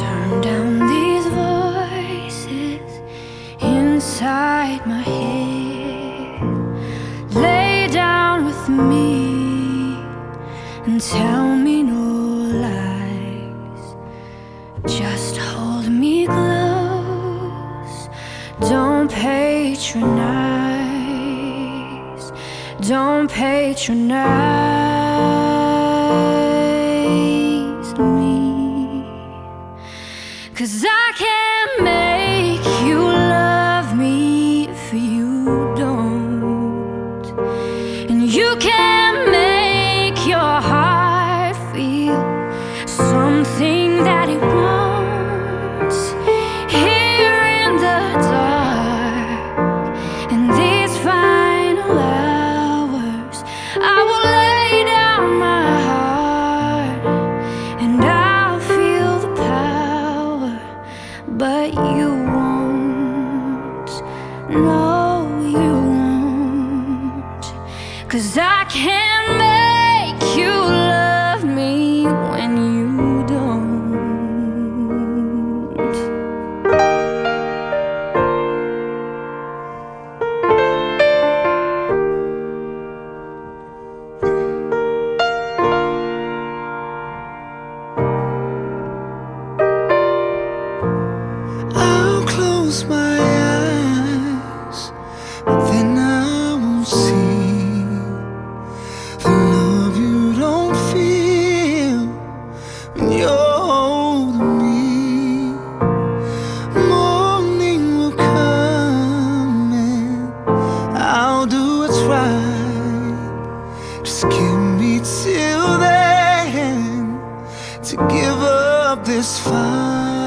Turn down these voices inside my head. Lay down with me and tell me no lies. Just hold me close, don't patronize. Don't patronize me. 'Cause I can't make you love me if you don't. And you can't make your heart feel something that it wants. Here in the dark, in these final hours, I will lay down my heart and I'll feel the power. But you won't, no you won't. 'Cause I can't make you love me when you don't. I'll close my eyes, but then I won't see the love you don't feel when you're holding me. Morning will come and I'll do what's right. Just give me till then to give up this fight.